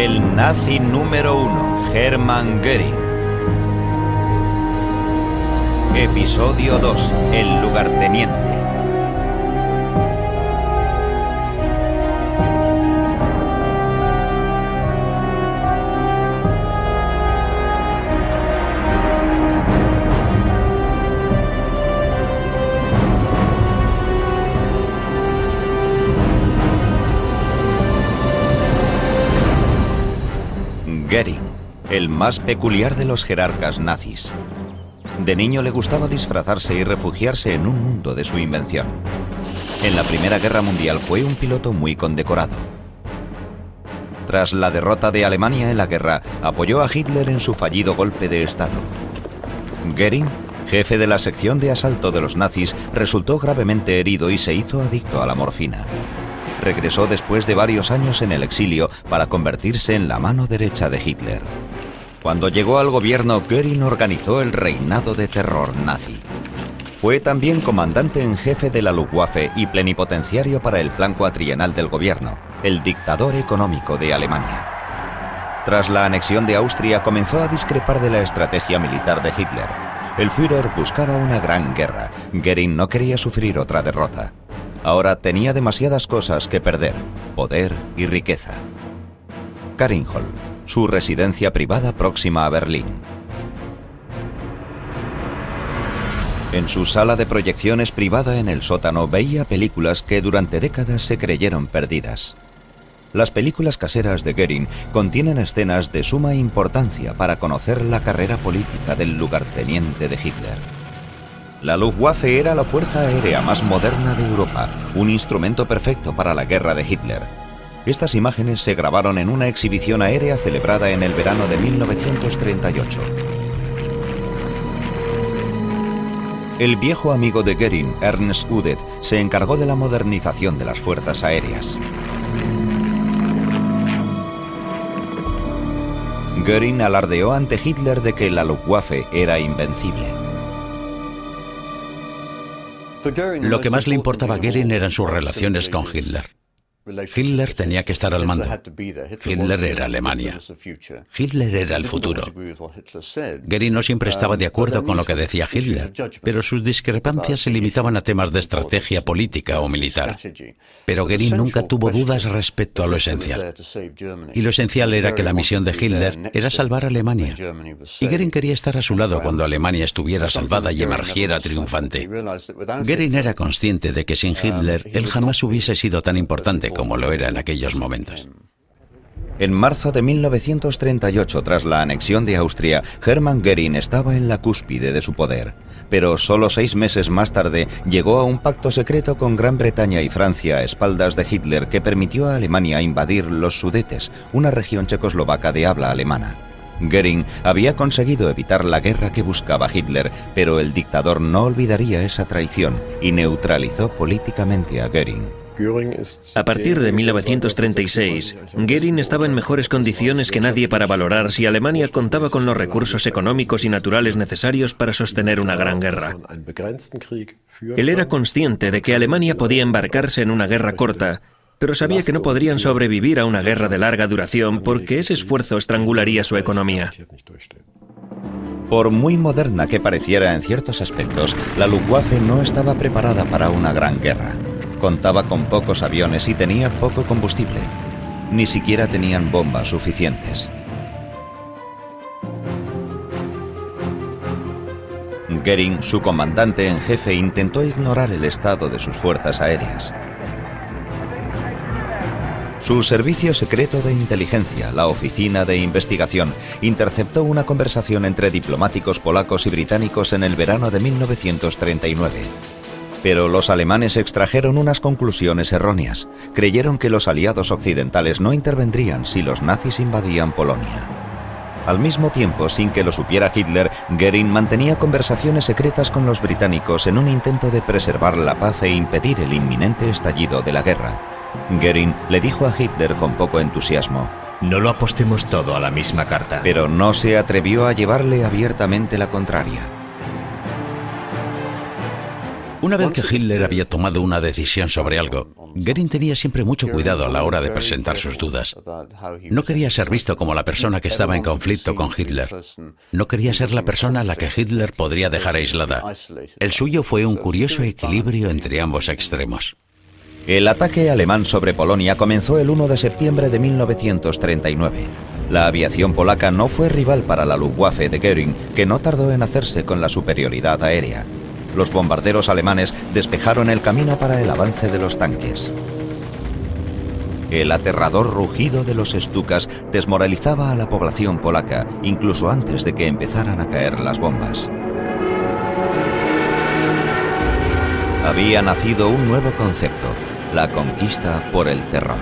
El nazi número 1, Hermann Göring. Episodio 2, el lugarteniente. Göring, el más peculiar de los jerarcas nazis. De niño le gustaba disfrazarse y refugiarse en un mundo de su invención. En la Primera Guerra Mundial fue un piloto muy condecorado. Tras la derrota de Alemania en la guerra, apoyó a Hitler en su fallido golpe de Estado. Göring, jefe de la sección de asalto de los nazis, resultó gravemente herido y se hizo adicto a la morfina. Regresó después de varios años en el exilio para convertirse en la mano derecha de Hitler. Cuando llegó al gobierno, Göring organizó el reinado de terror nazi. Fue también comandante en jefe de la Luftwaffe y plenipotenciario para el plan cuatrienal del gobierno, el dictador económico de Alemania. Tras la anexión de Austria, comenzó a discrepar de la estrategia militar de Hitler. El Führer buscaba una gran guerra. Göring no quería sufrir otra derrota. Ahora tenía demasiadas cosas que perder, poder y riqueza. Marienhall, su residencia privada próxima a Berlín. En su sala de proyecciones privada en el sótano veía películas que durante décadas se creyeron perdidas. Las películas caseras de Göring contienen escenas de suma importancia para conocer la carrera política del lugarteniente de Hitler. La Luftwaffe era la fuerza aérea más moderna de Europa, un instrumento perfecto para la guerra de Hitler. Estas imágenes se grabaron en una exhibición aérea celebrada en el verano de 1938. El viejo amigo de Göring, Ernst Udet, se encargó de la modernización de las fuerzas aéreas. Göring alardeó ante Hitler de que la Luftwaffe era invencible. Lo que más le importaba a Göring eran sus relaciones con Hitler. Hitler tenía que estar al mando. Hitler era Alemania. Hitler era el futuro. Göring no siempre estaba de acuerdo con lo que decía Hitler, pero sus discrepancias se limitaban a temas de estrategia política o militar. Pero Göring nunca tuvo dudas respecto a lo esencial. Y lo esencial era que la misión de Hitler era salvar a Alemania. Y Göring quería estar a su lado cuando Alemania estuviera salvada y emergiera triunfante. Göring era consciente de que sin Hitler él jamás hubiese sido tan importante como lo era en aquellos momentos. En marzo de 1938, tras la anexión de Austria, Hermann Göring estaba en la cúspide de su poder. Pero solo 6 meses más tarde llegó a un pacto secreto con Gran Bretaña y Francia a espaldas de Hitler que permitió a Alemania invadir los Sudetes, una región checoslovaca de habla alemana. Göring había conseguido evitar la guerra que buscaba Hitler, pero el dictador no olvidaría esa traición y neutralizó políticamente a Göring. A partir de 1936, Göring estaba en mejores condiciones que nadie para valorar si Alemania contaba con los recursos económicos y naturales necesarios para sostener una gran guerra. Él era consciente de que Alemania podía embarcarse en una guerra corta, pero sabía que no podrían sobrevivir a una guerra de larga duración porque ese esfuerzo estrangularía su economía. Por muy moderna que pareciera en ciertos aspectos, la Luftwaffe no estaba preparada para una gran guerra. Contaba con pocos aviones y tenía poco combustible. Ni siquiera tenían bombas suficientes. Göring, su comandante en jefe, intentó ignorar el estado de sus fuerzas aéreas. Su servicio secreto de inteligencia, la Oficina de Investigación, interceptó una conversación entre diplomáticos polacos y británicos en el verano de 1939. Pero los alemanes extrajeron unas conclusiones erróneas. Creyeron que los aliados occidentales no intervendrían si los nazis invadían Polonia. Al mismo tiempo, sin que lo supiera Hitler, Göring mantenía conversaciones secretas con los británicos en un intento de preservar la paz e impedir el inminente estallido de la guerra. Göring le dijo a Hitler con poco entusiasmo: no lo apostemos todo a la misma carta. Pero no se atrevió a llevarle abiertamente la contraria. Una vez que Hitler había tomado una decisión sobre algo, Göring tenía siempre mucho cuidado a la hora de presentar sus dudas. No quería ser visto como la persona que estaba en conflicto con Hitler. No quería ser la persona a la que Hitler podría dejar aislada. El suyo fue un curioso equilibrio entre ambos extremos. El ataque alemán sobre Polonia comenzó el 1 de septiembre de 1939. La aviación polaca no fue rival para la Luftwaffe de Göring, que no tardó en hacerse con la superioridad aérea. Los bombarderos alemanes despejaron el camino para el avance de los tanques. El aterrador rugido de los Stukas desmoralizaba a la población polaca, incluso antes de que empezaran a caer las bombas. Había nacido un nuevo concepto: la conquista por el terror.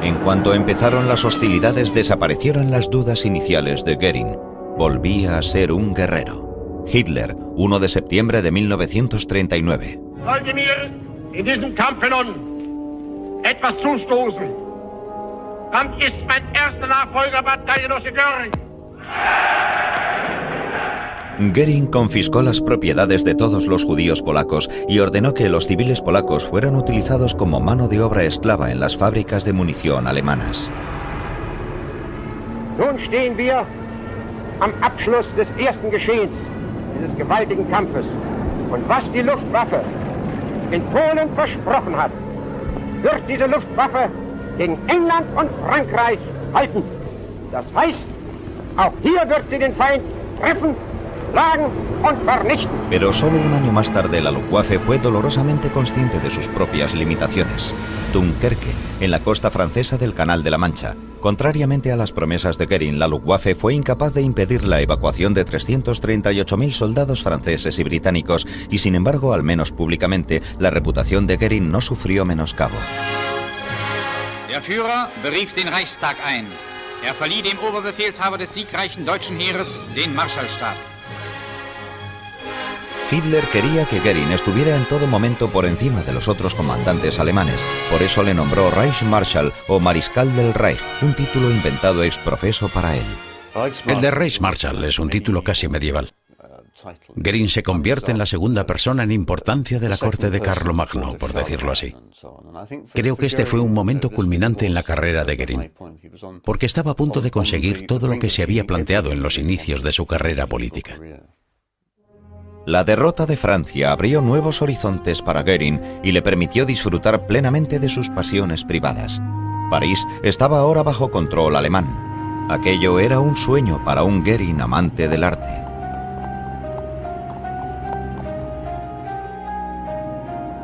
En cuanto empezaron las hostilidades, desaparecieron las dudas iniciales de Göring. Volvía a ser un guerrero. Hitler, 1 de septiembre de 1939. Sollte mir in diesem Kampf nun etwas zustoßen, dann ist mein erster Nachfolger Bataillengenosse Göring. Göring confiscó las propiedades de todos los judíos polacos y ordenó que los civiles polacos fueran utilizados como mano de obra esclava en las fábricas de munición alemanas. Nun stehen wir am Abschluss des ersten Geschehens dieses gewaltigen Kampfes. Und was die Luftwaffe in Polen versprochen hat, wird diese Luftwaffe gegen England und Frankreich halten. Das heißt, auch hier wird sie den Feind treffen, schlagen und vernichten. Pero solo un año más tarde la Luftwaffe fue dolorosamente consciente de sus propias limitaciones. Dunkerque, en la costa francesa del Canal de la Mancha. Contrariamente a las promesas de Göring, la Luftwaffe fue incapaz de impedir la evacuación de 338.000 soldados franceses y británicos, y sin embargo, al menos públicamente, la reputación de Göring no sufrió menoscabo. Der Führer berief den Reichstag ein. Verlieh dem Oberbefehlshaber des siegreichen deutschen Heeres den Marschallstab. Hitler quería que Göring estuviera en todo momento por encima de los otros comandantes alemanes. Por eso le nombró Reichsmarschall o Mariscal del Reich, un título inventado ex profeso para él. El de Reichsmarschall es un título casi medieval. Göring se convierte en la segunda persona en importancia de la corte de Carlomagno, por decirlo así. Creo que este fue un momento culminante en la carrera de Göring, porque estaba a punto de conseguir todo lo que se había planteado en los inicios de su carrera política. La derrota de Francia abrió nuevos horizontes para Göring y le permitió disfrutar plenamente de sus pasiones privadas. París estaba ahora bajo control alemán. Aquello era un sueño para un Göring amante del arte.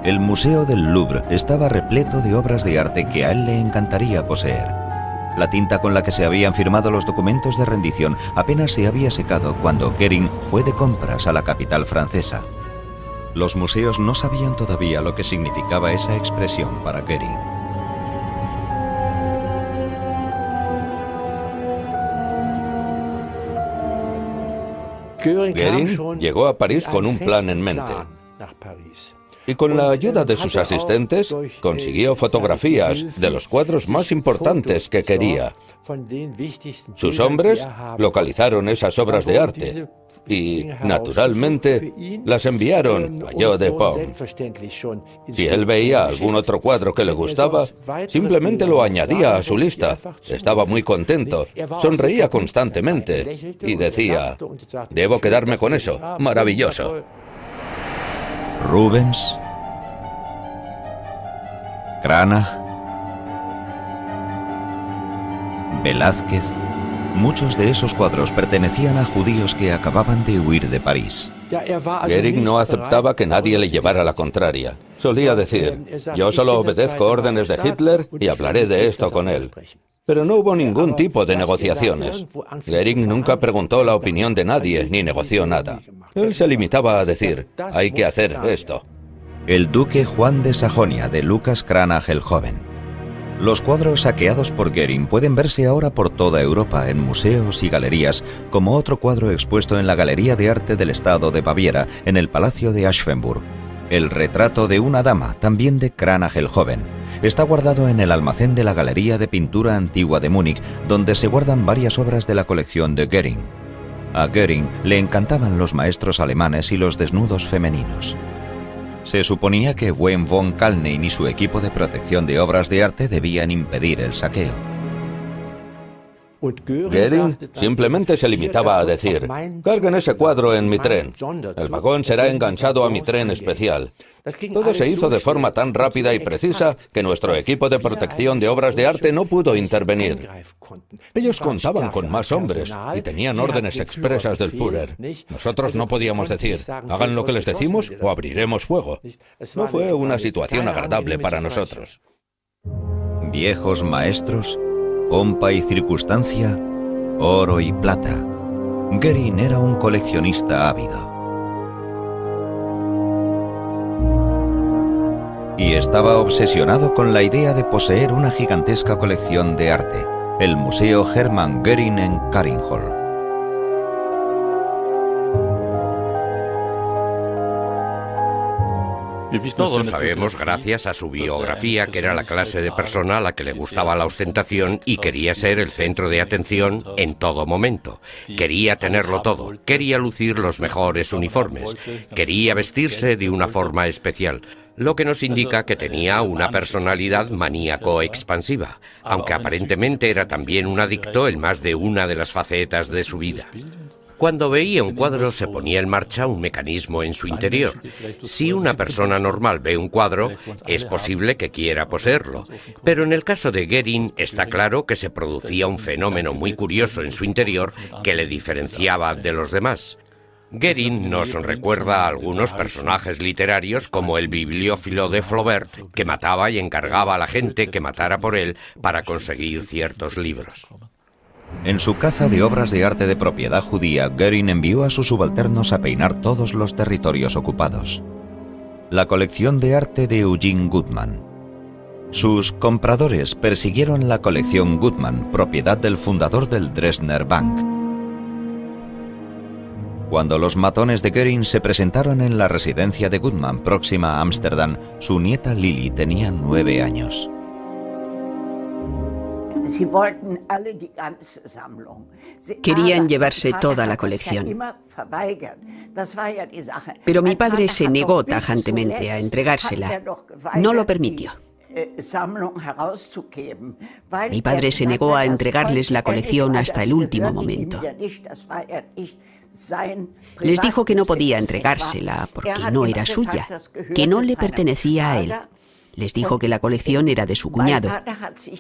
El Museo del Louvre estaba repleto de obras de arte que a él le encantaría poseer. La tinta con la que se habían firmado los documentos de rendición apenas se había secado cuando Göring fue de compras a la capital francesa. Los museos no sabían todavía lo que significaba esa expresión para Göring. Göring llegó a París con un plan en mente. Y con la ayuda de sus asistentes consiguió fotografías de los cuadros más importantes que quería. Sus hombres localizaron esas obras de arte y, naturalmente, las enviaron a Joe de Pont. Si él veía algún otro cuadro que le gustaba, simplemente lo añadía a su lista. Estaba muy contento, sonreía constantemente y decía: «Debo quedarme con eso, maravilloso». Rubens, Cranach, Velázquez, muchos de esos cuadros pertenecían a judíos que acababan de huir de París. Göring no aceptaba que nadie le llevara la contraria. Solía decir: «Yo solo obedezco órdenes de Hitler y hablaré de esto con él». Pero no hubo ningún tipo de negociaciones. Göring nunca preguntó la opinión de nadie ni negoció nada. Él se limitaba a decir: «Hay que hacer esto». El duque Juan de Sajonia de Lucas Cranach el Joven. Los cuadros saqueados por Göring pueden verse ahora por toda Europa en museos y galerías, como otro cuadro expuesto en la Galería de Arte del Estado de Baviera, en el Palacio de Aschenburg. El retrato de una dama, también de Cranach el Joven, está guardado en el almacén de la Galería de Pintura Antigua de Múnich, donde se guardan varias obras de la colección de Göring. A Göring le encantaban los maestros alemanes y los desnudos femeninos. Se suponía que Wim von Kalnein y su equipo de protección de obras de arte debían impedir el saqueo. Göring simplemente se limitaba a decir: carguen ese cuadro en mi tren. El vagón será enganchado a mi tren especial. Todo se hizo de forma tan rápida y precisa que nuestro equipo de protección de obras de arte no pudo intervenir. Ellos contaban con más hombres y tenían órdenes expresas del Führer. Nosotros no podíamos decir: hagan lo que les decimos o abriremos fuego. No fue una situación agradable para nosotros. Viejos maestros, pompa y circunstancia, oro y plata. Göring era un coleccionista ávido. Y estaba obsesionado con la idea de poseer una gigantesca colección de arte, el Museo Hermann Göring en Karinhol. Todos sabemos, gracias a su biografía, que era la clase de persona a la que le gustaba la ostentación y quería ser el centro de atención en todo momento. Quería tenerlo todo, quería lucir los mejores uniformes, quería vestirse de una forma especial, lo que nos indica que tenía una personalidad maníaco-expansiva, aunque aparentemente era también un adicto en más de una de las facetas de su vida. Cuando veía un cuadro se ponía en marcha un mecanismo en su interior. Si una persona normal ve un cuadro, es posible que quiera poseerlo. Pero en el caso de Göring está claro que se producía un fenómeno muy curioso en su interior que le diferenciaba de los demás. Göring nos recuerda a algunos personajes literarios como el bibliófilo de Flaubert, que mataba y encargaba a la gente que matara por él para conseguir ciertos libros. En su caza de obras de arte de propiedad judía, Göring envió a sus subalternos a peinar todos los territorios ocupados. La colección de arte de Eugene Gutmann. Sus compradores persiguieron la colección Gutmann, propiedad del fundador del Dresdner Bank. Cuando los matones de Göring se presentaron en la residencia de Gutmann, próxima a Ámsterdam, su nieta Lili tenía 9 años. Querían llevarse toda la colección. Pero mi padre se negó tajantemente a entregársela. No lo permitió. Mi padre se negó a entregarles la colección hasta el último momento. Les dijo que no podía entregársela porque no era suya, que no le pertenecía a él. Les dijo que la colección era de su cuñado.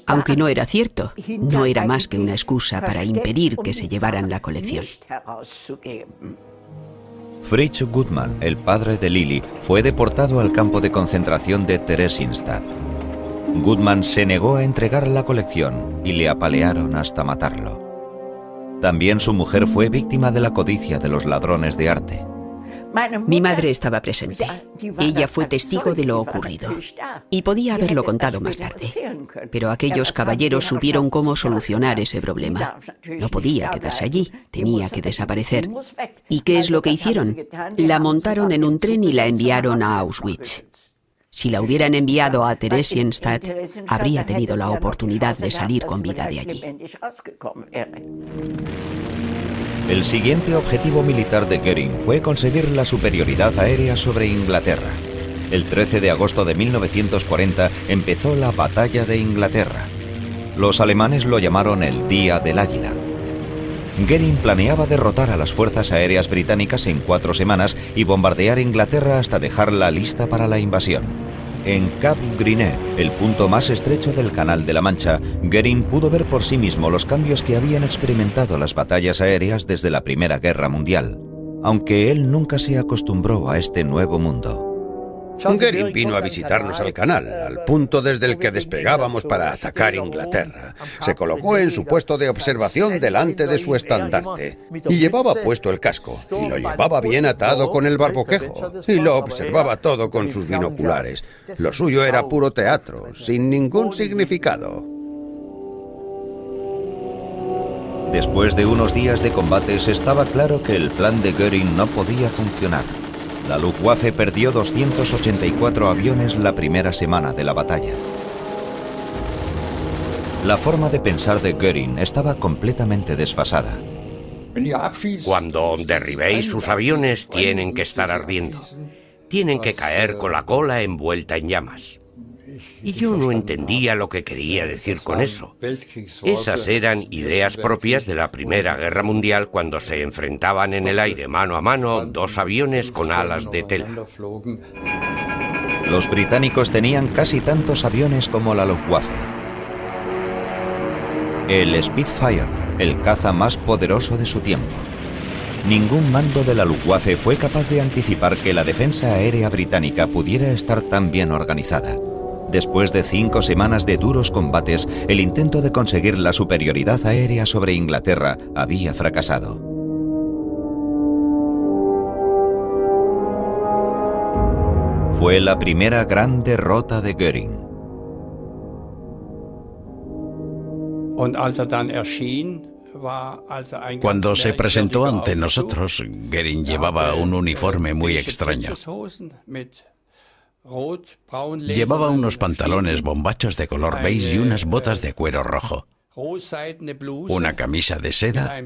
Aunque no era cierto, no era más que una excusa para impedir que se llevaran la colección. Fritz Gutmann, el padre de Lili, fue deportado al campo de concentración de Theresienstadt. Gutmann se negó a entregar la colección y le apalearon hasta matarlo. También su mujer fue víctima de la codicia de los ladrones de arte. Mi madre estaba presente. Ella fue testigo de lo ocurrido y podía haberlo contado más tarde. Pero aquellos caballeros supieron cómo solucionar ese problema. No podía quedarse allí, tenía que desaparecer. ¿Y qué es lo que hicieron? La montaron en un tren y la enviaron a Auschwitz. Si la hubieran enviado a Theresienstadt, habría tenido la oportunidad de salir con vida de allí. El siguiente objetivo militar de Göring fue conseguir la superioridad aérea sobre Inglaterra. El 13 de agosto de 1940 empezó la Batalla de Inglaterra. Los alemanes lo llamaron el Día del Águila. Göring planeaba derrotar a las fuerzas aéreas británicas en 4 semanas y bombardear Inglaterra hasta dejarla lista para la invasión. En Cap Griné, el punto más estrecho del Canal de la Mancha, Göring pudo ver por sí mismo los cambios que habían experimentado las batallas aéreas desde la Primera Guerra Mundial, aunque él nunca se acostumbró a este nuevo mundo. Göring vino a visitarnos al canal, al punto desde el que despegábamos para atacar Inglaterra. Se colocó en su puesto de observación delante de su estandarte y llevaba puesto el casco, y lo llevaba bien atado con el barboquejo, y lo observaba todo con sus binoculares. Lo suyo era puro teatro, sin ningún significado. Después de unos días de combates, estaba claro que el plan de Göring no podía funcionar. La Luftwaffe perdió 284 aviones la primera semana de la batalla. La forma de pensar de Göring estaba completamente desfasada. Cuando derribéis sus aviones, tienen que estar ardiendo. Tienen que caer con la cola envuelta en llamas. Y yo no entendía lo que quería decir con eso. Esas eran ideas propias de la Primera Guerra Mundial, cuando se enfrentaban en el aire mano a mano dos aviones con alas de tela. Los británicos tenían casi tantos aviones como la Luftwaffe. El Spitfire, el caza más poderoso de su tiempo. Ningún mando de la Luftwaffe fue capaz de anticipar que la defensa aérea británica pudiera estar tan bien organizada. Después de 5 semanas de duros combates, el intento de conseguir la superioridad aérea sobre Inglaterra había fracasado. Fue la primera gran derrota de Göring. Cuando se presentó ante nosotros, Göring llevaba un uniforme muy extraño. Llevaba unos pantalones bombachos de color beige y unas botas de cuero rojo. Una camisa de seda,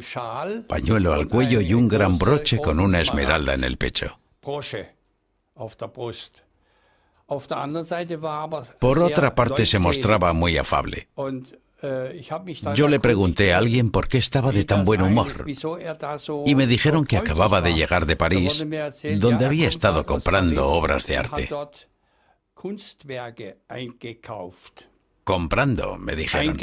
pañuelo al cuello y un gran broche con una esmeralda en el pecho. Por otra parte, se mostraba muy afable. Yo le pregunté a alguien por qué estaba de tan buen humor, y me dijeron que acababa de llegar de París, donde había estado comprando obras de arte. Comprando, me dijeron.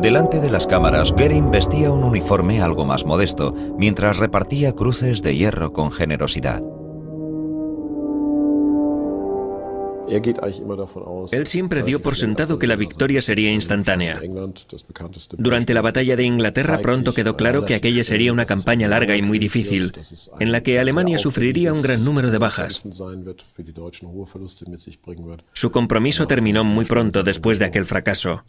Delante de las cámaras, Göring vestía un uniforme algo más modesto, mientras repartía cruces de hierro con generosidad. Él siempre dio por sentado que la victoria sería instantánea. Durante la batalla de Inglaterra pronto quedó claro que aquella sería una campaña larga y muy difícil, en la que Alemania sufriría un gran número de bajas. Su compromiso terminó muy pronto después de aquel fracaso.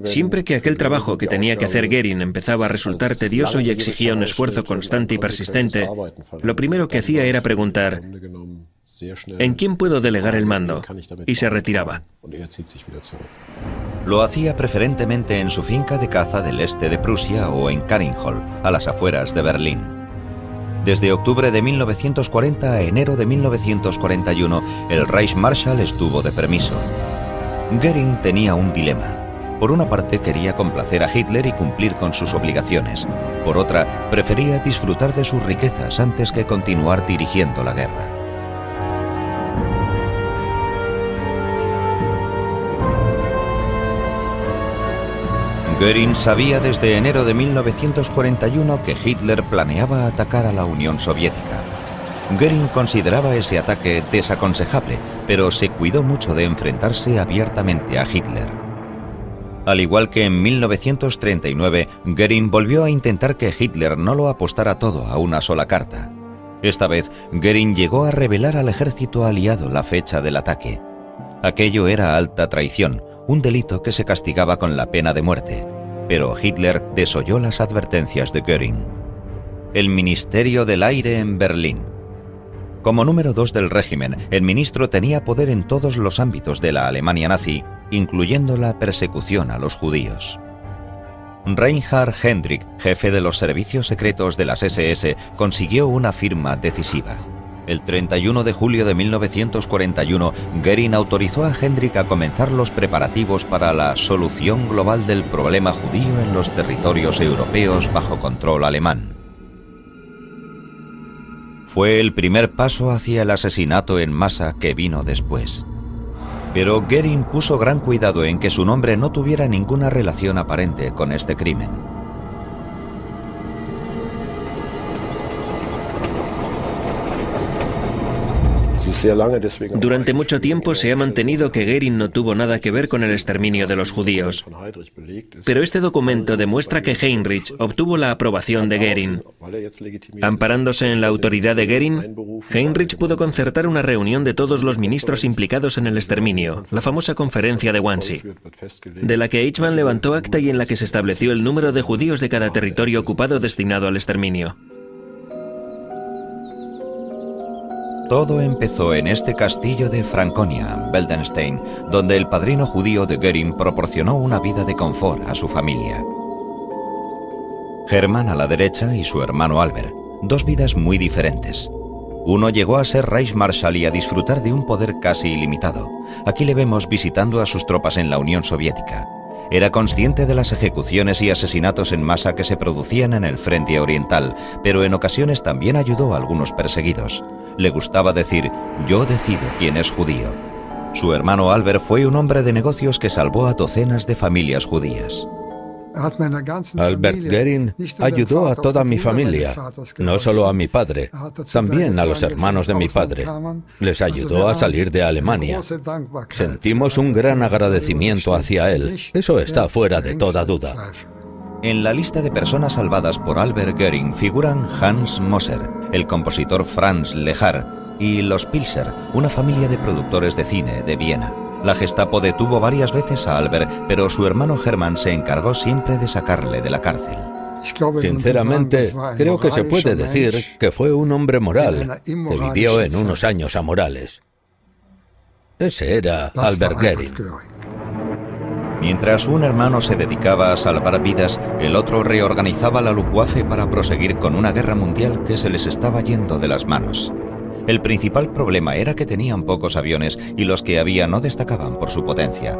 Siempre que aquel trabajo que tenía que hacer Göring empezaba a resultar tedioso y exigía un esfuerzo constante y persistente, lo primero que hacía era preguntar: ¿en quién puedo delegar el mando? Y se retiraba. Lo hacía preferentemente en su finca de caza del este de Prusia o en Karinhol, a las afueras de Berlín. Desde octubre de 1940 a enero de 1941, el Reichsmarschall estuvo de permiso. Göring tenía un dilema. Por una parte, quería complacer a Hitler y cumplir con sus obligaciones. Por otra, prefería disfrutar de sus riquezas antes que continuar dirigiendo la guerra. Göring sabía desde enero de 1941 que Hitler planeaba atacar a la Unión Soviética. Göring consideraba ese ataque desaconsejable, pero se cuidó mucho de enfrentarse abiertamente a Hitler. Al igual que en 1939, Göring volvió a intentar que Hitler no lo apostara todo a una sola carta. Esta vez, Göring llegó a revelar al ejército aliado la fecha del ataque. Aquello era alta traición, un delito que se castigaba con la pena de muerte. Pero Hitler desoyó las advertencias de Göring. El Ministerio del Aire en Berlín. Como número 2 del régimen, el ministro tenía poder en todos los ámbitos de la Alemania nazi, incluyendo la persecución a los judíos. Reinhard Hendrik, jefe de los servicios secretos de las SS, consiguió una firma decisiva. El 31 de julio de 1941, Göring autorizó a Hendrik a comenzar los preparativos para la solución global del problema judío en los territorios europeos bajo control alemán. Fue el primer paso hacia el asesinato en masa que vino después. Pero Göring puso gran cuidado en que su nombre no tuviera ninguna relación aparente con este crimen. Durante mucho tiempo se ha mantenido que Göring no tuvo nada que ver con el exterminio de los judíos. Pero este documento demuestra que Heinrich obtuvo la aprobación de Göring. Amparándose en la autoridad de Göring, Heinrich pudo concertar una reunión de todos los ministros implicados en el exterminio, la famosa conferencia de Wannsee, de la que Eichmann levantó acta y en la que se estableció el número de judíos de cada territorio ocupado destinado al exterminio. Todo empezó en este castillo de Franconia, Beldenstein, donde el padrino judío de Göring proporcionó una vida de confort a su familia. Hermann a la derecha y su hermano Albert. dos vidas muy diferentes. Uno llegó a ser Reichsmarschall y a disfrutar de un poder casi ilimitado. Aquí le vemos visitando a sus tropas en la Unión Soviética. Era consciente de las ejecuciones y asesinatos en masa que se producían en el frente oriental, pero en ocasiones también ayudó a algunos perseguidos. Le gustaba decir: yo decido quién es judío. Su hermano Albert fue un hombre de negocios que salvó a docenas de familias judías. Albert Goering ayudó a toda mi familia, no solo a mi padre, también a los hermanos de mi padre. Les ayudó a salir de Alemania. Sentimos un gran agradecimiento hacia él. Eso está fuera de toda duda. En la lista de personas salvadas por Albert Goering figuran Hans Moser, el compositor Franz Lehár y los Pilser, una familia de productores de cine de Viena. La Gestapo detuvo varias veces a Albert, pero su hermano Hermann se encargó siempre de sacarle de la cárcel. Sinceramente, creo que se puede decir que fue un hombre moral, que vivió en unos años amorales. Ese era Albert Goering. Mientras un hermano se dedicaba a salvar vidas, el otro reorganizaba la Luftwaffe para proseguir con una guerra mundial que se les estaba yendo de las manos. El principal problema era que tenían pocos aviones y los que había no destacaban por su potencia.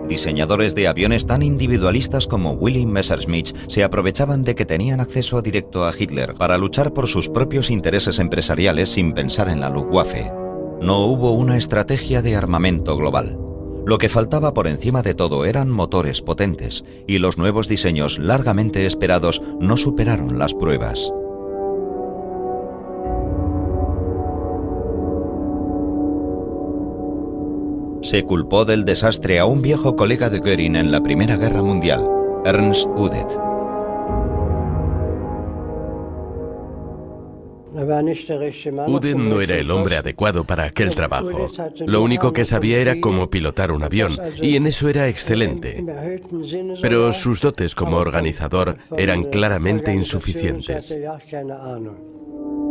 Diseñadores de aviones tan individualistas como Wilhelm Messerschmitt se aprovechaban de que tenían acceso directo a Hitler para luchar por sus propios intereses empresariales sin pensar en la Luftwaffe. No hubo una estrategia de armamento global. Lo que faltaba por encima de todo eran motores potentes, y los nuevos diseños largamente esperados no superaron las pruebas. Se culpó del desastre a un viejo colega de Goering en la Primera Guerra Mundial, Ernst Udet. Udet no era el hombre adecuado para aquel trabajo. Lo único que sabía era cómo pilotar un avión, y en eso era excelente. Pero sus dotes como organizador eran claramente insuficientes.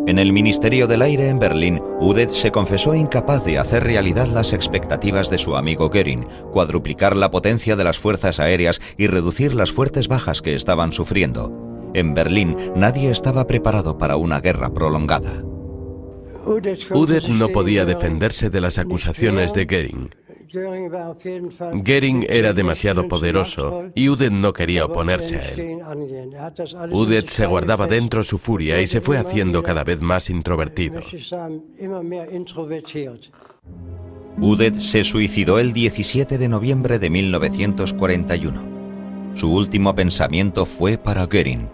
En el Ministerio del Aire en Berlín, Udet se confesó incapaz de hacer realidad las expectativas de su amigo Goering, cuadruplicar la potencia de las fuerzas aéreas y reducir las fuertes bajas que estaban sufriendo. En Berlín, nadie estaba preparado para una guerra prolongada. Udet no podía defenderse de las acusaciones de Goering. Goering era demasiado poderoso y Udet no quería oponerse a él. Udet se guardaba dentro su furia y se fue haciendo cada vez más introvertido. Udet se suicidó el 17 de noviembre de 1941. Su último pensamiento fue para Goering: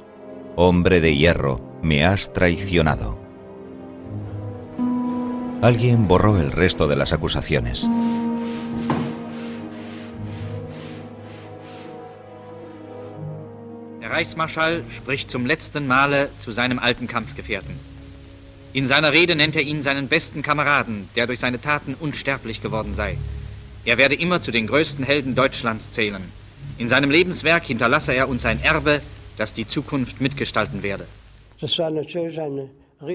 hombre de hierro, me has traicionado. Alguien borró el resto de las acusaciones. Der Reichsmarschall spricht zum letzten Male zu seinem alten Kampfgefährten. In seiner Rede nennt ihn seinen besten Kameraden, der durch seine Taten unsterblich geworden sei. Werde immer zu den größten Helden Deutschlands zählen. In seinem Lebenswerk hinterlasse uns ein Erbe, das die Zukunft mitgestalten werde.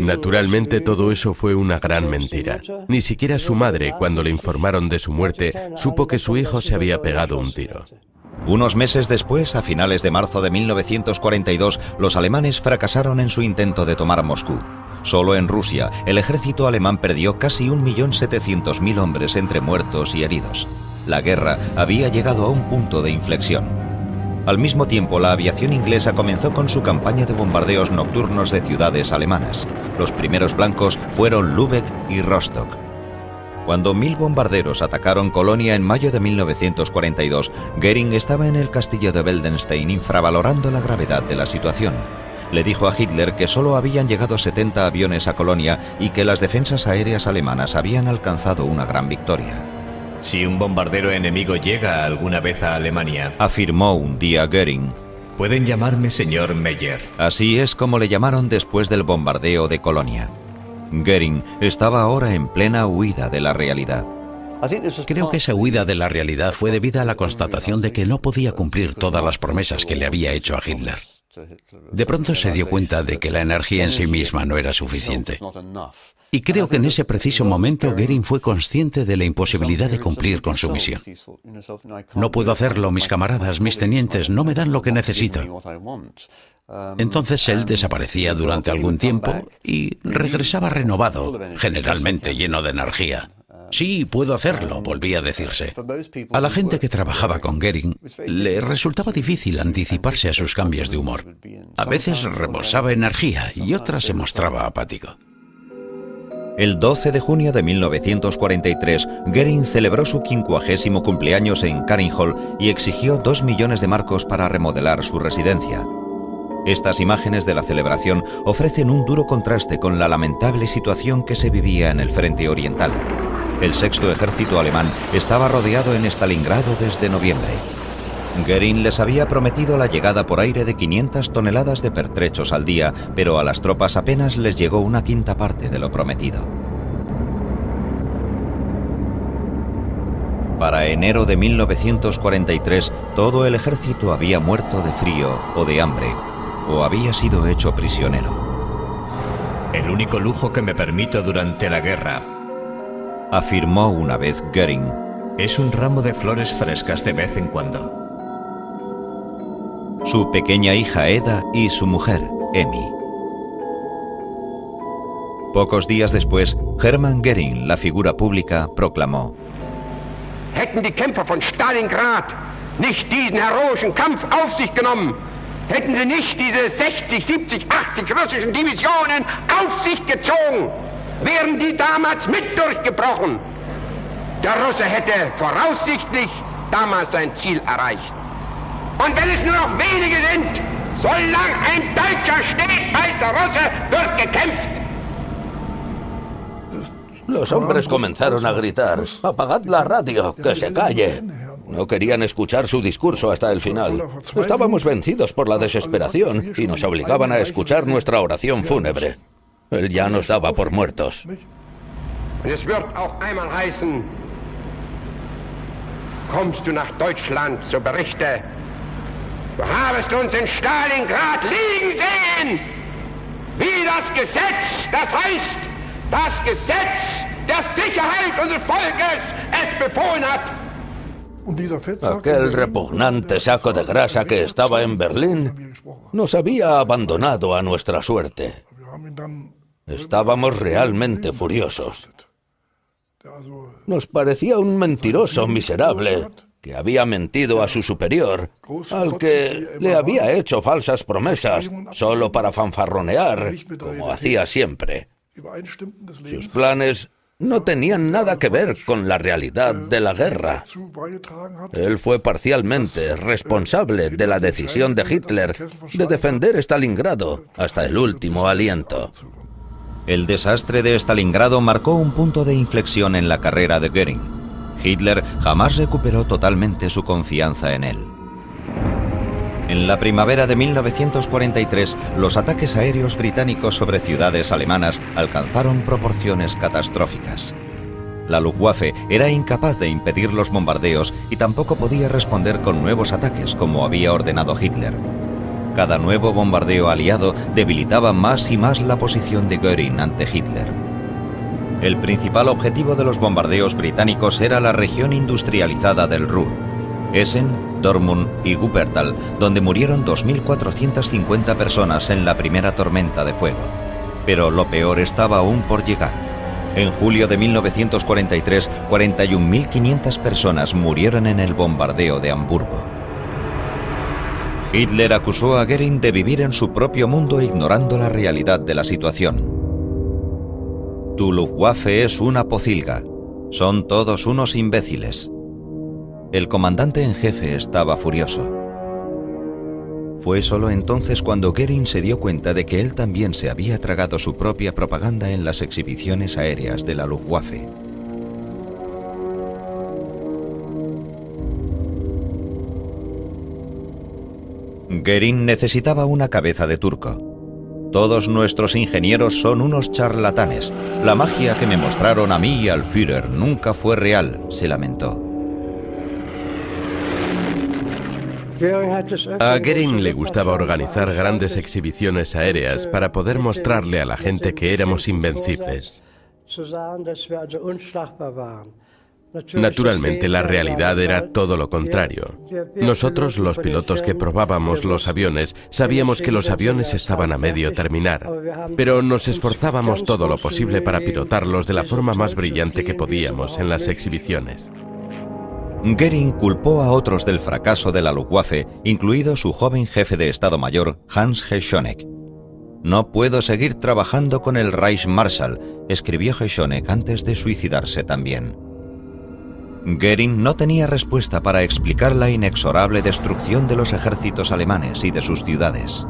Naturalmente todo eso fue una gran mentira. Ni siquiera su madre, cuando le informaron de su muerte, supo que su hijo se había pegado un tiro. Unos meses después, a finales de marzo de 1942, los alemanes fracasaron en su intento de tomar Moscú. Solo en Rusia, el ejército alemán perdió casi 1.700.000 hombres entre muertos y heridos. La guerra había llegado a un punto de inflexión. Al mismo tiempo, la aviación inglesa comenzó con su campaña de bombardeos nocturnos de ciudades alemanas. Los primeros blancos fueron Lübeck y Rostock. Cuando 1.000 bombarderos atacaron Colonia en mayo de 1942, Goering estaba en el castillo de Weldenstein infravalorando la gravedad de la situación. Le dijo a Hitler que solo habían llegado 70 aviones a Colonia y que las defensas aéreas alemanas habían alcanzado una gran victoria. Si un bombardero enemigo llega alguna vez a Alemania, afirmó un día Goering, pueden llamarme señor Meyer. Así es como le llamaron después del bombardeo de Colonia. Goering estaba ahora en plena huida de la realidad. Creo que esa huida de la realidad fue debida a la constatación de que no podía cumplir todas las promesas que le había hecho a Hitler. De pronto se dio cuenta de que la energía en sí misma no era suficiente. Y creo que en ese preciso momento Goering fue consciente de la imposibilidad de cumplir con su misión. No puedo hacerlo, mis camaradas, mis tenientes, no me dan lo que necesito. Entonces él desaparecía durante algún tiempo y regresaba renovado, generalmente lleno de energía. Sí, puedo hacerlo, volvía a decirse. A la gente que trabajaba con Goering le resultaba difícil anticiparse a sus cambios de humor. A veces rebosaba energía y otras se mostraba apático. El 12 de junio de 1943, Goering celebró su 50º cumpleaños en Canning Hall y exigió 2 millones de marcos para remodelar su residencia. Estas imágenes de la celebración ofrecen un duro contraste con la lamentable situación que se vivía en el frente oriental. El sexto ejército alemán estaba rodeado en Stalingrado desde noviembre. Goering les había prometido la llegada por aire de 500 toneladas de pertrechos al día, pero a las tropas apenas les llegó una quinta parte de lo prometido. Para enero de 1943, todo el ejército había muerto de frío o de hambre, o había sido hecho prisionero. El único lujo que me permito durante la guerra, afirmó una vez Goering, es un ramo de flores frescas de vez en cuando. Su pequeña hija Eda y su mujer, Emmy. Pocos días después, Hermann Goering, la figura pública, proclamó: Hätten die Kämpfer von Stalingrad nicht diesen heroischen Kampf auf sich genommen, hätten sie nicht diese 60, 70, 80 russischen Divisionen auf sich gezogen, wären die damals mit durchgebrochen. Der Russe hätte voraussichtlich damals sein Ziel erreicht. Und wenn es nur noch wenige sind, solange ein Deutscher steht, weiß der Russe, wird gekämpft. Los hombres comenzaron a gritar: «¡Apagad la radio! ¡Que se calle!». No querían escuchar su discurso hasta el final. Estábamos vencidos por la desesperación y nos obligaban a escuchar nuestra oración fúnebre. Él ya nos daba por muertos. Es wird auch einmal heißen: Kommst du nach Deutschland, so berichte, du habest uns in Stalingrad liegen sehen, wie das Gesetz, das heißt, das Gesetz der Sicherheit unseres Volkes es befohlen hat. Aquel repugnante saco de grasa que estaba en Berlín nos había abandonado a nuestra suerte. Estábamos realmente furiosos. Nos parecía un mentiroso miserable que había mentido a su superior, al que le había hecho falsas promesas solo para fanfarronear, como hacía siempre. Sus planes no tenían nada que ver con la realidad de la guerra. Él fue parcialmente responsable de la decisión de Hitler de defender Stalingrado hasta el último aliento. El desastre de Stalingrado marcó un punto de inflexión en la carrera de Goering. Hitler jamás recuperó totalmente su confianza en él. En la primavera de 1943, los ataques aéreos británicos sobre ciudades alemanas alcanzaron proporciones catastróficas. La Luftwaffe era incapaz de impedir los bombardeos y tampoco podía responder con nuevos ataques como había ordenado Hitler. Cada nuevo bombardeo aliado debilitaba más y más la posición de Goering ante Hitler. El principal objetivo de los bombardeos británicos era la región industrializada del Ruhr, Essen, Dortmund y Wuppertal, donde murieron 2.450 personas en la primera tormenta de fuego. Pero lo peor estaba aún por llegar. En julio de 1943, 41.500 personas murieron en el bombardeo de Hamburgo. Hitler acusó a Goering de vivir en su propio mundo ignorando la realidad de la situación. Tu Luftwaffe es una pocilga. Son todos unos imbéciles. El comandante en jefe estaba furioso. Fue solo entonces cuando Goering se dio cuenta de que él también se había tragado su propia propaganda en las exhibiciones aéreas de la Luftwaffe. Goering necesitaba una cabeza de turco. Todos nuestros ingenieros son unos charlatanes. La magia que me mostraron a mí y al Führer nunca fue real, se lamentó. A Goering le gustaba organizar grandes exhibiciones aéreas para poder mostrarle a la gente que éramos invencibles. Naturalmente, la realidad era todo lo contrario. Nosotros, los pilotos que probábamos los aviones, sabíamos que los aviones estaban a medio terminar, pero nos esforzábamos todo lo posible para pilotarlos de la forma más brillante que podíamos en las exhibiciones. Göring culpó a otros del fracaso de la Luftwaffe, incluido su joven jefe de Estado Mayor, Hans Heckschonek. «No puedo seguir trabajando con el Reichsmarschall», escribió Heckschonek antes de suicidarse también. Göring no tenía respuesta para explicar la inexorable destrucción de los ejércitos alemanes y de sus ciudades.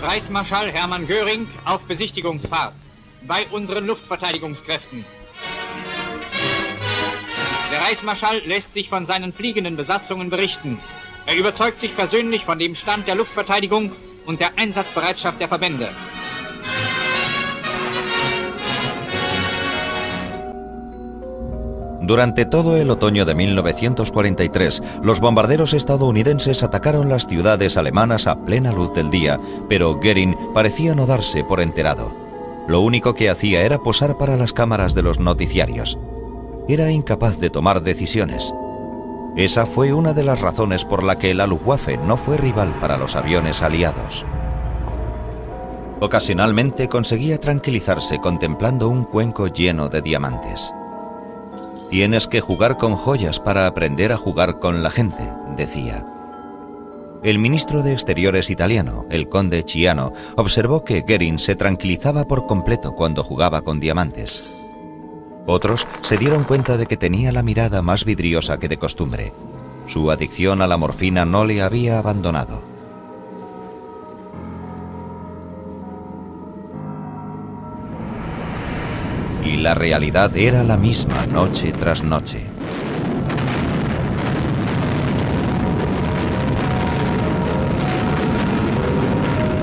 Reichsmarschall Hermann Göring auf Besichtigungsfahrt bei unseren Luftverteidigungskräften. Der Reichsmarschall lässt sich von seinen fliegenden Besatzungen berichten. Er überzeugt sich persönlich von dem Stand der Luftverteidigung und der Einsatzbereitschaft der Verbände. Durante todo el otoño de 1943, los bombarderos estadounidenses atacaron las ciudades alemanas a plena luz del día, pero Göring parecía no darse por enterado. Lo único que hacía era posar para las cámaras de los noticiarios. Era incapaz de tomar decisiones. Esa fue una de las razones por la que la Luftwaffe no fue rival para los aviones aliados. Ocasionalmente conseguía tranquilizarse contemplando un cuenco lleno de diamantes. «Tienes que jugar con joyas para aprender a jugar con la gente», decía. El ministro de Exteriores italiano, el conde Chiano, observó que Göring se tranquilizaba por completo cuando jugaba con diamantes. Otros se dieron cuenta de que tenía la mirada más vidriosa que de costumbre. Su adicción a la morfina no le había abandonado. Y la realidad era la misma noche tras noche.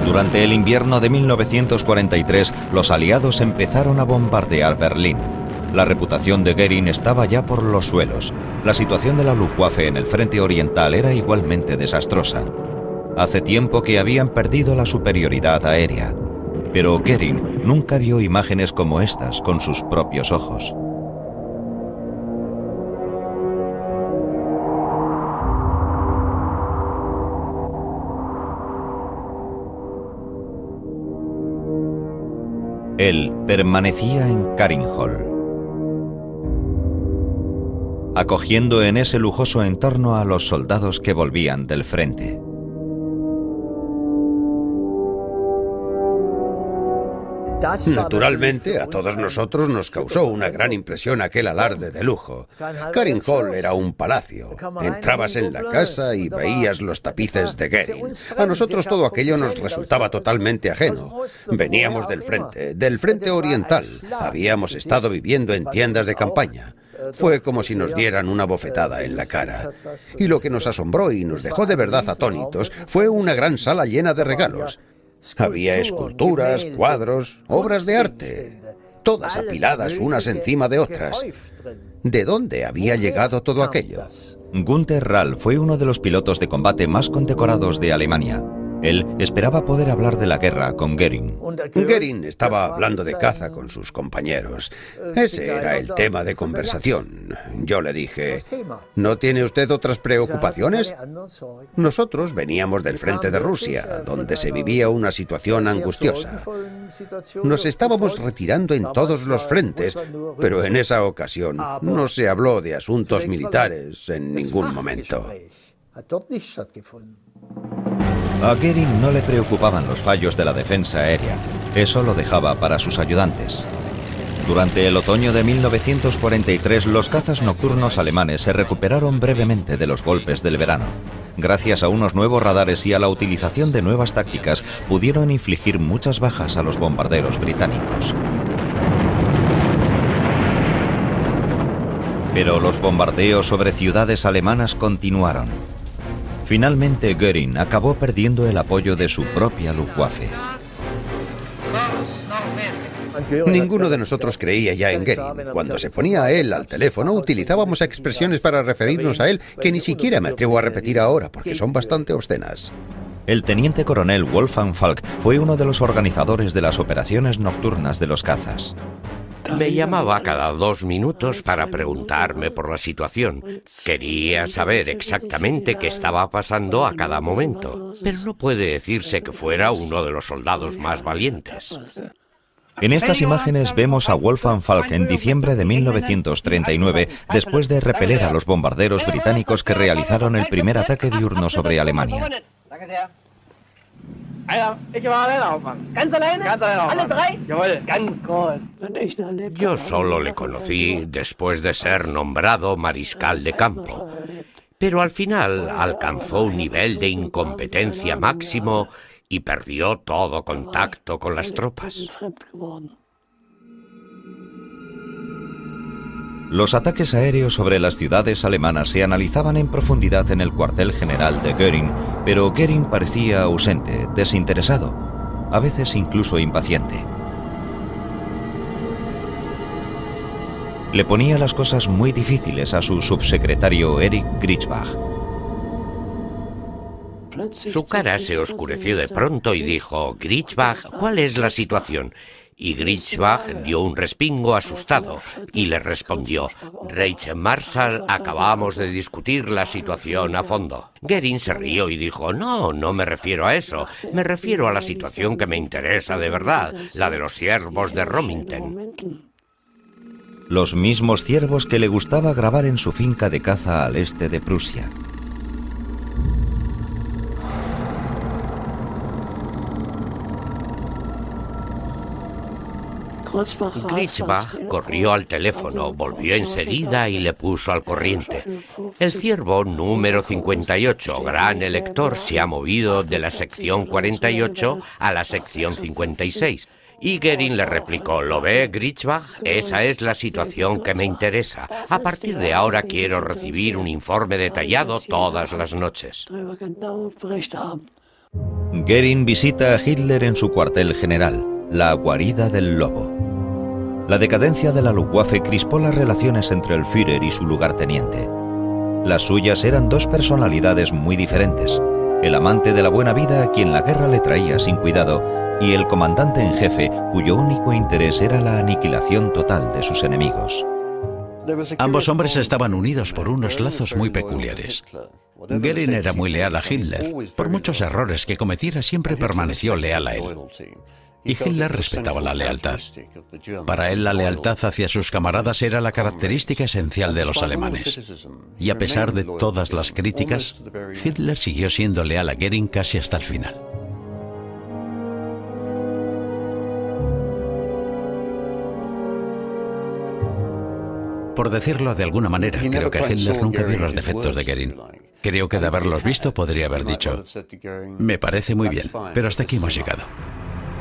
Durante el invierno de 1943, los aliados empezaron a bombardear Berlín. La reputación de Göring estaba ya por los suelos. La situación de la Luftwaffe en el frente oriental era igualmente desastrosa. Hace tiempo que habían perdido la superioridad aérea. Pero Göring nunca vio imágenes como estas con sus propios ojos. Él permanecía en Karinhol, acogiendo en ese lujoso entorno a los soldados que volvían del frente. Naturalmente, a todos nosotros nos causó una gran impresión aquel alarde de lujo. Karinhol era un palacio. Entrabas en la casa y veías los tapices de Göring. A nosotros todo aquello nos resultaba totalmente ajeno. Veníamos del frente oriental. Habíamos estado viviendo en tiendas de campaña. Fue como si nos dieran una bofetada en la cara. Y lo que nos asombró y nos dejó de verdad atónitos fue una gran sala llena de regalos. Había esculturas, cuadros, obras de arte, todas apiladas unas encima de otras. ¿De dónde había llegado todo aquello? Günther Rall fue uno de los pilotos de combate más condecorados de Alemania. Él esperaba poder hablar de la guerra con Göring. Göring estaba hablando de caza con sus compañeros. Ese era el tema de conversación. Yo le dije, ¿no tiene usted otras preocupaciones? Nosotros veníamos del frente de Rusia, donde se vivía una situación angustiosa. Nos estábamos retirando en todos los frentes, pero en esa ocasión no se habló de asuntos militares en ningún momento. A Göring no le preocupaban los fallos de la defensa aérea. Eso lo dejaba para sus ayudantes. Durante el otoño de 1943, los cazas nocturnos alemanes se recuperaron brevemente de los golpes del verano. Gracias a unos nuevos radares y a la utilización de nuevas tácticas, pudieron infligir muchas bajas a los bombarderos británicos. Pero los bombardeos sobre ciudades alemanas continuaron. Finalmente, Göring acabó perdiendo el apoyo de su propia Luftwaffe. Ninguno de nosotros creía ya en Goering. Cuando se ponía a él al teléfono, utilizábamos expresiones para referirnos a él que ni siquiera me atrevo a repetir ahora, porque son bastante obscenas. El teniente coronel Wolfgang Falk fue uno de los organizadores de las operaciones nocturnas de los cazas. Me llamaba cada 2 minutos para preguntarme por la situación. Quería saber exactamente qué estaba pasando a cada momento, pero no puede decirse que fuera uno de los soldados más valientes. En estas imágenes vemos a Wolfgang Falk en diciembre de 1939, después de repeler a los bombarderos británicos que realizaron el primer ataque diurno sobre Alemania. Yo solo le conocí después de ser nombrado mariscal de campo, pero al final alcanzó un nivel de incompetencia máximo y perdió todo contacto con las tropas. Los ataques aéreos sobre las ciudades alemanas se analizaban en profundidad en el cuartel general de Goering, pero Goering parecía ausente, desinteresado, a veces incluso impaciente. Le ponía las cosas muy difíciles a su subsecretario Erich Gritzbach. Su cara se oscureció de pronto y dijo: «Gritzbach, ¿cuál es la situación?». Y Gritzbach dio un respingo asustado y le respondió: «Reichsmarschall, acabamos de discutir la situación a fondo». Goering se rió y dijo: «No, no me refiero a eso. Me refiero a la situación que me interesa de verdad, la de los ciervos de Romington». Los mismos ciervos que le gustaba grabar en su finca de caza al este de Prusia. Gritzbach corrió al teléfono, volvió enseguida y le puso al corriente. El ciervo número 58, gran elector, se ha movido de la sección 48 a la sección 56. Y Goering le replicó: «¿Lo ve, Gritzbach? Esa es la situación que me interesa. A partir de ahora quiero recibir un informe detallado todas las noches». Goering visita a Hitler en su cuartel general, la guarida del lobo. La decadencia de la Luftwaffe crispó las relaciones entre el Führer y su lugarteniente. Las suyas eran dos personalidades muy diferentes: el amante de la buena vida a quien la guerra le traía sin cuidado, y el comandante en jefe cuyo único interés era la aniquilación total de sus enemigos. Ambos hombres estaban unidos por unos lazos muy peculiares. Goering era muy leal a Hitler. Por muchos errores que cometiera, siempre permaneció leal a él. Y Hitler respetaba la lealtad. Para él, la lealtad hacia sus camaradas era la característica esencial de los alemanes. Y a pesar de todas las críticas, Hitler siguió siendo leal a Goering casi hasta el final. Por decirlo de alguna manera, creo que Hitler nunca vio los defectos de Goering. Creo que de haberlos visto podría haber dicho: «Me parece muy bien, pero hasta aquí hemos llegado».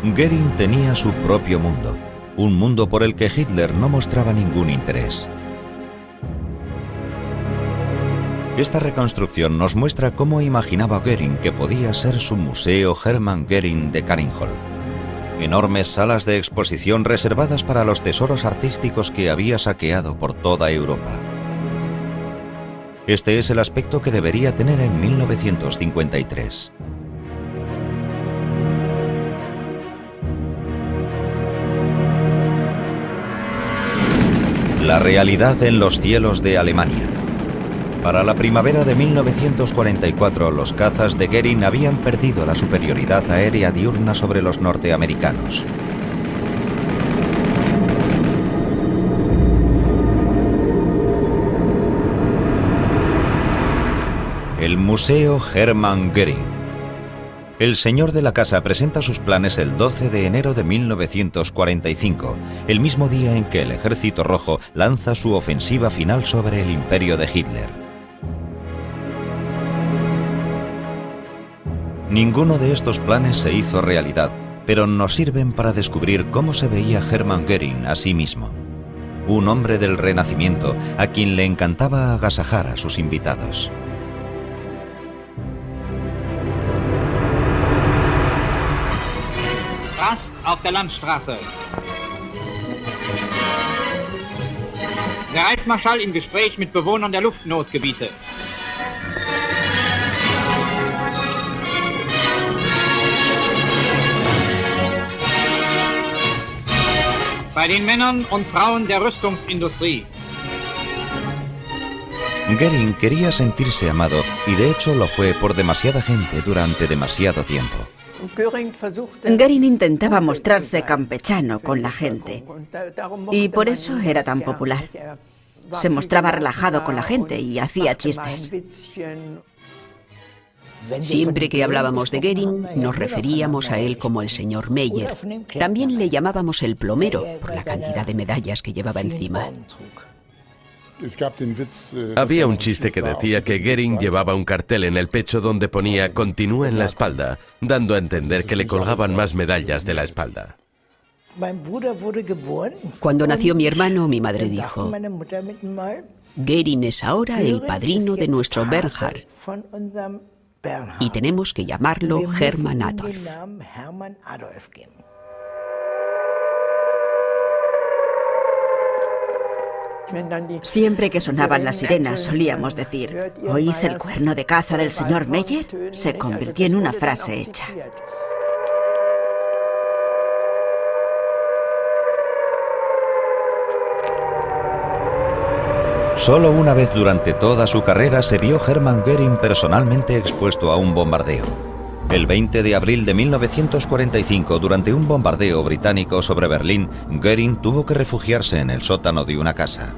Goering tenía su propio mundo, un mundo por el que Hitler no mostraba ningún interés. Esta reconstrucción nos muestra cómo imaginaba Goering que podía ser su museo Hermann Goering de Karinhol. Enormes salas de exposición reservadas para los tesoros artísticos que había saqueado por toda Europa. Este es el aspecto que debería tener en 1953. La realidad en los cielos de Alemania. Para la primavera de 1944, los cazas de Goering habían perdido la superioridad aérea diurna sobre los norteamericanos. El Museo Hermann Goering. El señor de la casa presenta sus planes el 12 de enero de 1945, el mismo día en que el Ejército Rojo lanza su ofensiva final sobre el imperio de Hitler. Ninguno de estos planes se hizo realidad, pero nos sirven para descubrir cómo se veía Hermann Goering a sí mismo. Un hombre del Renacimiento a quien le encantaba agasajar a sus invitados. Rast auf der Landstraße. Der Reichsmarschall im Gespräch mit Bewohnern der Luftnotgebiete. Bei den Männern und Frauen der Rüstungsindustrie. Goering quería sentirse amado y de hecho lo fue por demasiada gente durante demasiado tiempo. Goering intentaba mostrarse campechano con la gente y por eso era tan popular. Se mostraba relajado con la gente y hacía chistes. Siempre que hablábamos de Goering, nos referíamos a él como el señor Meyer. También le llamábamos el plomero, por la cantidad de medallas que llevaba encima. Había un chiste que decía que Goering llevaba un cartel en el pecho donde ponía "Continúa en la espalda", dando a entender que le colgaban más medallas de la espalda. Cuando nació mi hermano, mi madre dijo: Goering es ahora el padrino de nuestro Bernhard y tenemos que llamarlo Hermann Adolf. Siempre que sonaban las sirenas solíamos decir: ¿oís el cuerno de caza del señor Meyer? Se convirtió en una frase hecha. Solo una vez durante toda su carrera se vio Hermann Goering personalmente expuesto a un bombardeo. El 20 de abril de 1945, durante un bombardeo británico sobre Berlín, Goering tuvo que refugiarse en el sótano de una casa.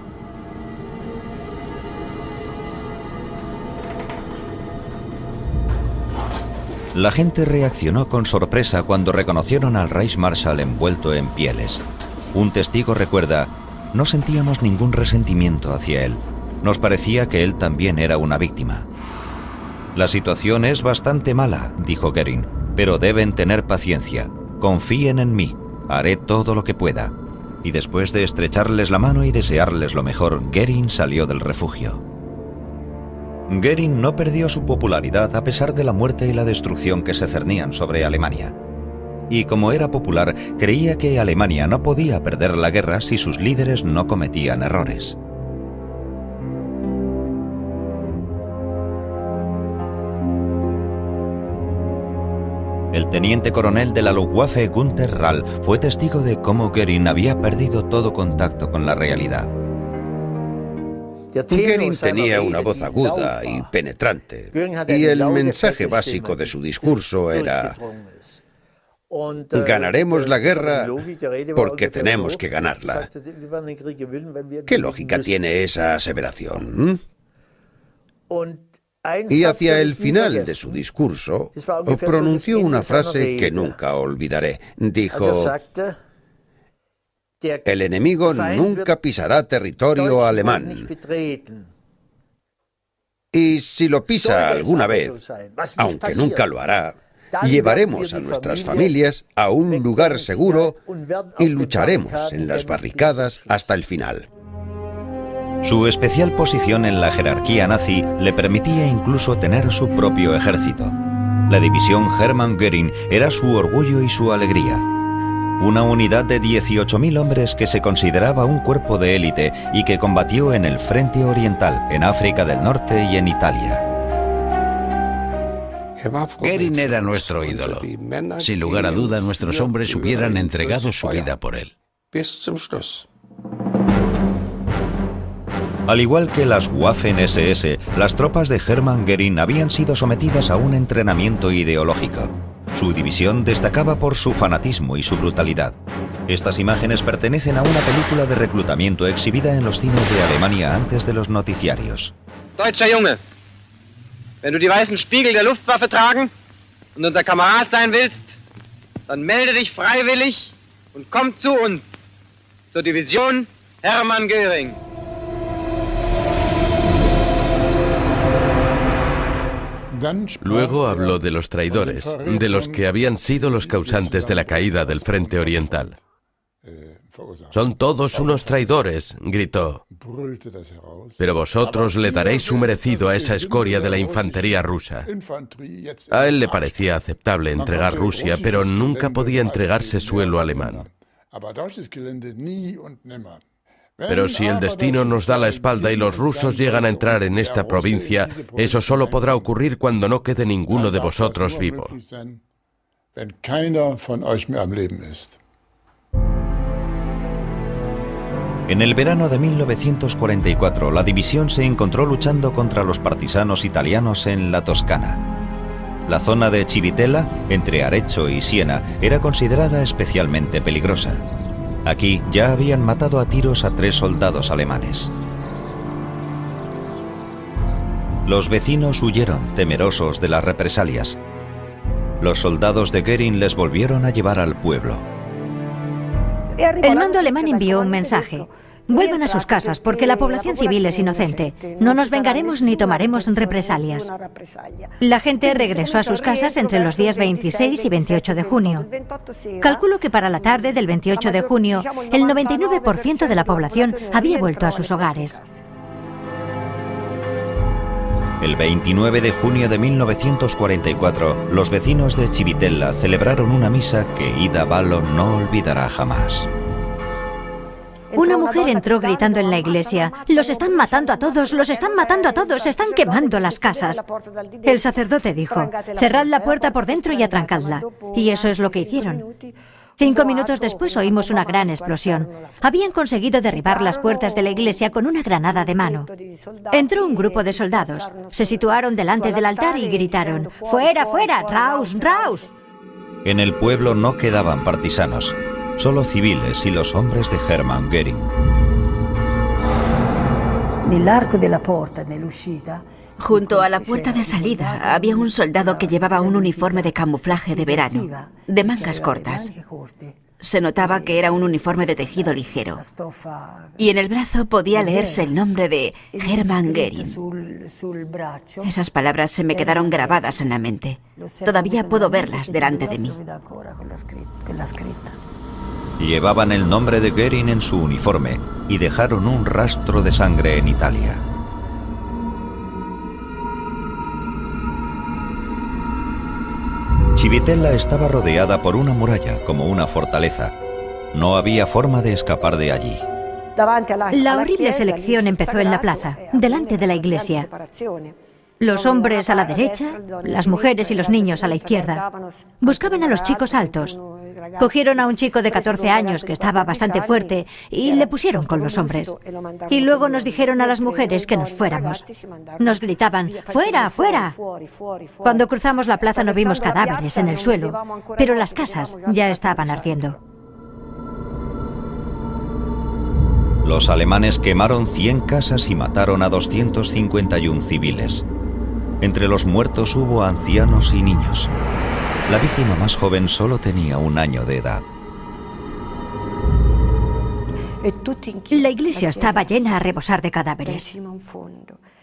La gente reaccionó con sorpresa cuando reconocieron al Reichsmarschall envuelto en pieles. Un testigo recuerda: no sentíamos ningún resentimiento hacia él. Nos parecía que él también era una víctima. La situación es bastante mala, dijo Goering, pero deben tener paciencia. Confíen en mí. Haré todo lo que pueda. Y después de estrecharles la mano y desearles lo mejor, Goering salió del refugio. Goering no perdió su popularidad a pesar de la muerte y la destrucción que se cernían sobre Alemania. Y como era popular, creía que Alemania no podía perder la guerra si sus líderes no cometían errores. El teniente coronel de la Luftwaffe, Günther Rall, fue testigo de cómo Goering había perdido todo contacto con la realidad. Goering tenía una voz aguda y penetrante, y el mensaje básico de su discurso era: ganaremos la guerra porque tenemos que ganarla. ¿Qué lógica tiene esa aseveración? Y hacia el final de su discurso pronunció una frase que nunca olvidaré. Dijo: el enemigo nunca pisará territorio alemán. Y si lo pisa alguna vez, aunque nunca lo hará, llevaremos a nuestras familias a un lugar seguro y lucharemos en las barricadas hasta el final. Su especial posición en la jerarquía nazi le permitía incluso tener su propio ejército. La división Hermann Goering era su orgullo y su alegría. Una unidad de 18.000 hombres que se consideraba un cuerpo de élite y que combatió en el Frente Oriental, en África del Norte y en Italia. Goering era nuestro ídolo. Sin lugar a duda, nuestros hombres hubieran entregado su vida por él. Al igual que las Waffen-SS, las tropas de Hermann Goering habían sido sometidas a un entrenamiento ideológico. Su división destacaba por su fanatismo y su brutalidad. Estas imágenes pertenecen a una película de reclutamiento exhibida en los cines de Alemania antes de los noticiarios. Deutscher Junge, wenn du die weißen Spiegel der Luftwaffe tragen und unser Kamerad sein willst, dann melde dich freiwillig und komm zu uns, zur Division Hermann Goering. Luego habló de los traidores, de los que habían sido los causantes de la caída del Frente Oriental. «Son todos unos traidores», gritó. «Pero vosotros le daréis su merecido a esa escoria de la infantería rusa». A él le parecía aceptable entregar Rusia, pero nunca podía entregarse suelo alemán. Pero si el destino nos da la espalda y los rusos llegan a entrar en esta provincia, eso solo podrá ocurrir cuando no quede ninguno de vosotros vivo. En el verano de 1944, la división se encontró luchando contra los partisanos italianos en la Toscana. La zona de Civitella, entre Arezzo y Siena, era considerada especialmente peligrosa. Aquí ya habían matado a tiros a 3 soldados alemanes. Los vecinos huyeron, temerosos de las represalias. Los soldados de Göring les volvieron a llevar al pueblo. El mando alemán envió un mensaje. Vuelvan a sus casas porque la población civil es inocente. No nos vengaremos ni tomaremos represalias. La gente regresó a sus casas entre los días 26 y 28 de junio. Calculo que para la tarde del 28 de junio, el 99% de la población había vuelto a sus hogares. El 29 de junio de 1944, los vecinos de Civitella celebraron una misa que Ida Ballo no olvidará jamás. Una mujer entró gritando en la iglesia: «Los están matando a todos, los están matando a todos, están quemando las casas». El sacerdote dijo: «Cerrad la puerta por dentro y atrancadla». Y eso es lo que hicieron. 5 minutos después oímos una gran explosión. Habían conseguido derribar las puertas de la iglesia con una granada de mano. Entró un grupo de soldados. Se situaron delante del altar y gritaron: «¡Fuera, fuera! ¡Raus, raus!». En el pueblo no quedaban partisanos, solo civiles y los hombres de Hermann Göring. Junto a la puerta de salida había un soldado que llevaba un uniforme de camuflaje de verano, de mangas cortas. Se notaba que era un uniforme de tejido ligero. Y en el brazo podía leerse el nombre de Hermann Göring. Esas palabras se me quedaron grabadas en la mente. Todavía puedo verlas delante de mí. Llevaban el nombre de Göring en su uniforme y dejaron un rastro de sangre en Italia. Civitella estaba rodeada por una muralla, como una fortaleza. No había forma de escapar de allí. La horrible selección empezó en la plaza, delante de la iglesia. Los hombres a la derecha, las mujeres y los niños a la izquierda. Buscaban a los chicos altos. Cogieron a un chico de 14 años que estaba bastante fuerte y le pusieron con los hombres. Y luego nos dijeron a las mujeres que nos fuéramos. Nos gritaban: «¡Fuera, fuera!». Cuando cruzamos la plaza no vimos cadáveres en el suelo, pero las casas ya estaban ardiendo. Los alemanes quemaron 100 casas y mataron a 251 civiles. Entre los muertos hubo ancianos y niños. La víctima más joven solo tenía 1 año de edad. La iglesia estaba llena a rebosar de cadáveres.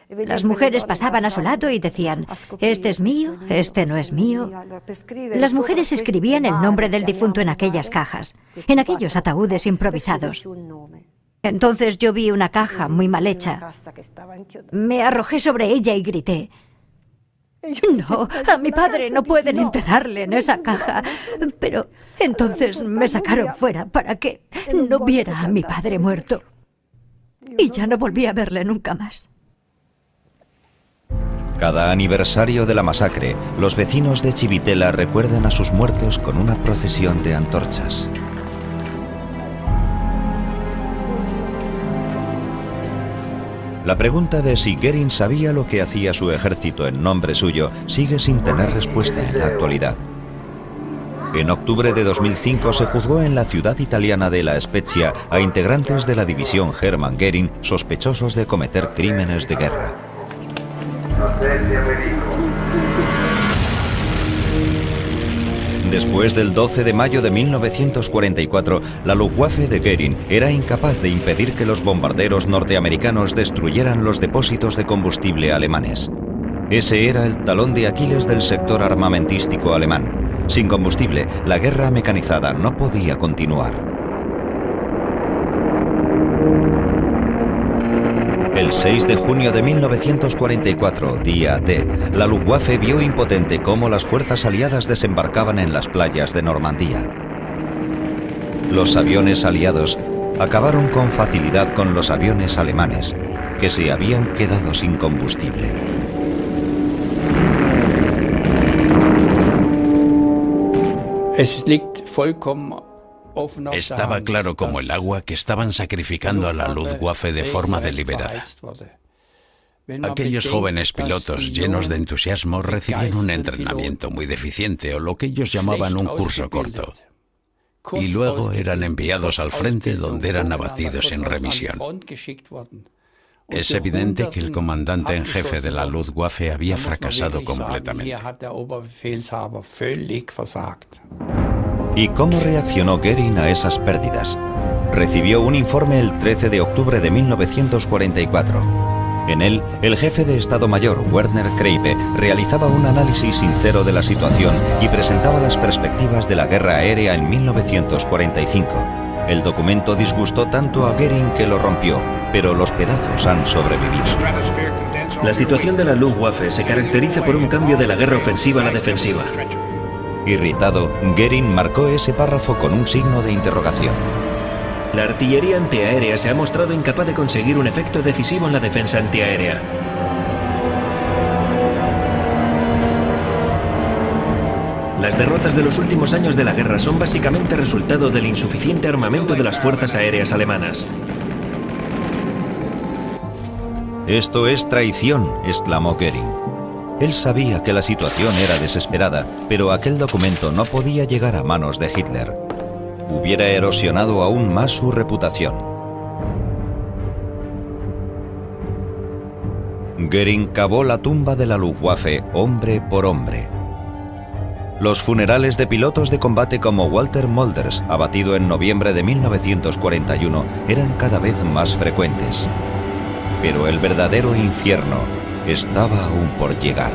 Las mujeres pasaban a su lado y decían: «Este es mío, este no es mío». Las mujeres escribían el nombre del difunto en aquellas cajas, en aquellos ataúdes improvisados. Entonces yo vi una caja muy mal hecha. Me arrojé sobre ella y grité: «No, a mi padre no pueden enterrarle en esa caja». Pero entonces me sacaron fuera para que no viera a mi padre muerto. Y ya no volví a verle nunca más. Cada aniversario de la masacre, los vecinos de Civitella recuerdan a sus muertos con una procesión de antorchas. La pregunta de si Göring sabía lo que hacía su ejército en nombre suyo sigue sin tener respuesta en la actualidad. En octubre de 2005 se juzgó en la ciudad italiana de La Spezia a integrantes de la división Hermann Göring sospechosos de cometer crímenes de guerra. Después del 12 de mayo de 1944, la Luftwaffe de Göring era incapaz de impedir que los bombarderos norteamericanos destruyeran los depósitos de combustible alemanes. Ese era el talón de Aquiles del sector armamentístico alemán. Sin combustible, la guerra mecanizada no podía continuar. El 6 de junio de 1944, día D, la Luftwaffe vio impotente cómo las fuerzas aliadas desembarcaban en las playas de Normandía. Los aviones aliados acabaron con facilidad con los aviones alemanes, que se habían quedado sin combustible. Estaba claro como el agua que estaban sacrificando a la Luftwaffe de forma deliberada. Aquellos jóvenes pilotos llenos de entusiasmo recibían un entrenamiento muy deficiente, o lo que ellos llamaban un curso corto. Y luego eran enviados al frente, donde eran abatidos en remisión. Es evidente que el comandante en jefe de la Luftwaffe había fracasado completamente. ¿Y cómo reaccionó Göring a esas pérdidas? Recibió un informe el 13 de octubre de 1944. En él, el jefe de Estado Mayor, Werner Kreipe, realizaba un análisis sincero de la situación y presentaba las perspectivas de la guerra aérea en 1945. El documento disgustó tanto a Göring que lo rompió, pero los pedazos han sobrevivido. La situación de la Luftwaffe se caracteriza por un cambio de la guerra ofensiva a la defensiva. Irritado, Göring marcó ese párrafo con un signo de interrogación. La artillería antiaérea se ha mostrado incapaz de conseguir un efecto decisivo en la defensa antiaérea. Las derrotas de los últimos años de la guerra son básicamente resultado del insuficiente armamento de las fuerzas aéreas alemanas. «Esto es traición», exclamó Göring. Él sabía que la situación era desesperada, pero aquel documento no podía llegar a manos de Hitler. Hubiera erosionado aún más su reputación. Göring cavó la tumba de la Luftwaffe hombre por hombre. Los funerales de pilotos de combate como Walter Mölders, abatido en noviembre de 1941, eran cada vez más frecuentes. Pero el verdadero infierno estaba aún por llegar.